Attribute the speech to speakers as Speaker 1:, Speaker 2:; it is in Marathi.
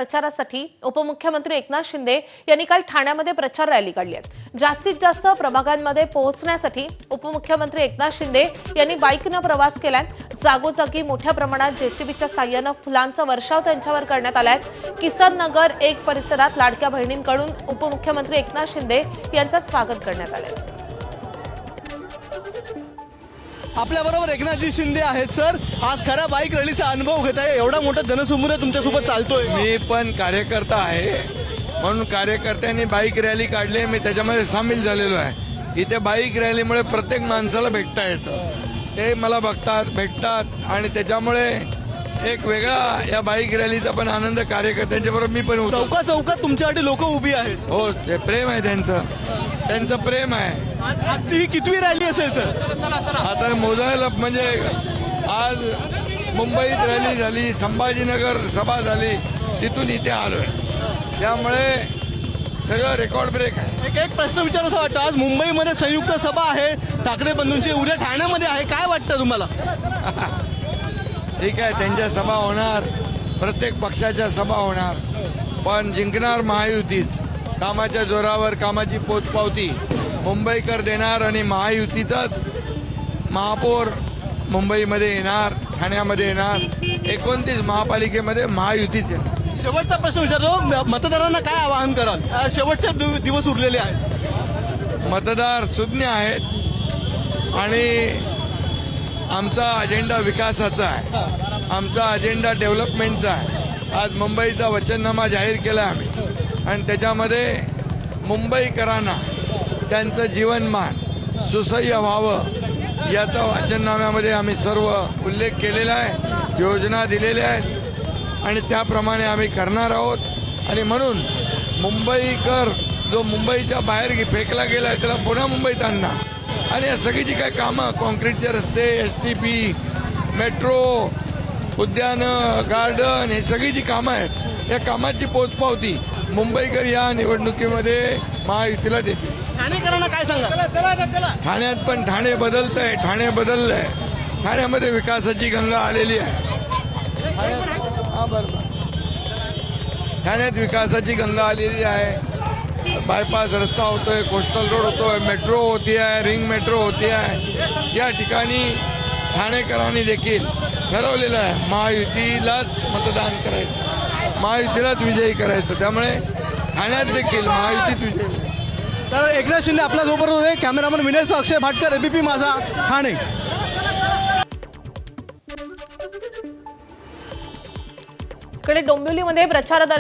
Speaker 1: प्रचारासाठी उपमुख्यमंत्री एकनाथ शिंदे यांनी काल ठाण्यामध्ये प्रचार रॅली काढली आहे। जास्तीत जास्त प्रभागांमध्ये पोहोचण्यासाठी उपमुख्यमंत्री एकनाथ शिंदे यांनी बाईकने प्रवास केलाय। जागोजागी मोठ्या प्रमाणात जेसीबीच्या साह्याने फुलांचा वर्षाव त्यांच्यावर करण्यात आलाय। किसन नगर 1 परिसरात लाडक्या बहिणींकडून उपमुख्यमंत्री एकनाथ शिंदे यांचं स्वागत करण्यात आलंय।
Speaker 2: आपल्याबरोबर एकनाथजी शिंदे आहेत। सर, आज खरा बाईक रॅलीचा अनुभव घेत आहे, एवढा मोठा जनसमूह तुमच्यासोबत चालतोय।
Speaker 3: मी पण कार्यकर्ता आहे म्हणून कार्यकर्त्यांनी बाईक रॅली काढली, मी त्याच्यामध्ये सामील झालेलो आहे। इथे बाईक रॅलीमुळे प्रत्येक माणसाला भेटता येतं, ते मला बघतात, भेटतात आणि त्याच्यामुळे एक वेगळा या बाईक रॅलीचा पण आनंद कार्यकर्त्यांच्या बरोबर मी पण होतो।
Speaker 2: चौकात तुमच्यासाठी लोक उभी आहेत।
Speaker 3: हो, ते प्रेम आहे त्यांचं प्रेम आहे।
Speaker 2: आजची ही कितवी रॅली असेल सर?
Speaker 3: आता मोजायला म्हणजे आज मुंबईत रॅली झाली, संभाजीनगर सभा झाली, तिथून इथे आलोय, त्यामुळे सगळं रेकॉर्ड ब्रेक आहे।
Speaker 2: एक प्रश्न विचारायचा वाटतं, आज मुंबईमध्ये संयुक्त सभा आहे ठाकरे बंधूंची, उद्या ठाण्यामध्ये आहे, काय वाटतं तुम्हाला?
Speaker 3: ठीक आहे, त्यांच्या सभा होणार, प्रत्येक पक्षाच्या सभा होणार, पण जिंकणार महायुतीच। कामाच्या जोरावर कामाची पोचपावती मुंबईकर देणार आणि महायुतीचाच महापौर मुंबईमध्ये येणार, ठाण्यामध्ये येणार, 29 महापालिकेमध्ये महायुतीच येणार।
Speaker 2: शेवटचा प्रश्न विचारतो, मतदारांना काय आवाहन कराल? शेवटचे दिवस उरलेले आहेत।
Speaker 3: मतदार सुज्ञ आहेत आणि आमचा अजेंडा विकासाचा आहे, आमचा अजेंडा डेव्हलपमेंटचा आहे। आज मुंबईचा वचननामा जाहीर केला आम्ही आणि त्याच्यामध्ये मुंबईकरांना त्यांचं जीवनमान सुसह्य व्हावं याचा वचननाम्यामध्ये आम्ही सर्व उल्लेख केलेला आहे, योजना दिलेल्या आहेत आणि त्याप्रमाणे आम्ही करणार आहोत। आणि म्हणून मुंबईकर जो मुंबईच्या बाहेर फेकला गेला आहे त्याला पुन्हा मुंबईत आणणार आणि या सगळी जी काही कामं, कॉन्क्रीटचे रस्ते, STP, मेट्रो, उद्यान, गार्डन, हे सगळी जी कामं आहेत, या कामाची पोचपावती मुंबईकर या निवडणुकीमध्ये महायुतीला देतील।
Speaker 2: ठाणेकरांना काय सांगा?
Speaker 3: ठाण्यात पण ठाणे बदलतंय, ठाणे बदललंय, ठाण्यामध्ये विकासाची गंगा आलेली आहे। ठाण्यात विकासाची गंगा आलेली आहे, बायपास रस्ता होतोय, कोस्टल रोड होतोय, मेट्रो होती आहे, रिंग मेट्रो होती आहे। या ठिकाणी ठाणेकरांनी देखील ठरवलेलं आहे महायुतीलाच मतदान करायचं, महायुतीलाच विजयी करायचं, त्यामुळे ठाण्यात देखील महायुतीत विजयी।
Speaker 2: तर एकनाथ शिंदे आपल्या सोबत होते। कॅमेरामन विनय अक्षय भाटकर, ABP माझा, ठाणे।
Speaker 1: कडे डोंबिवलीमध्ये प्रचार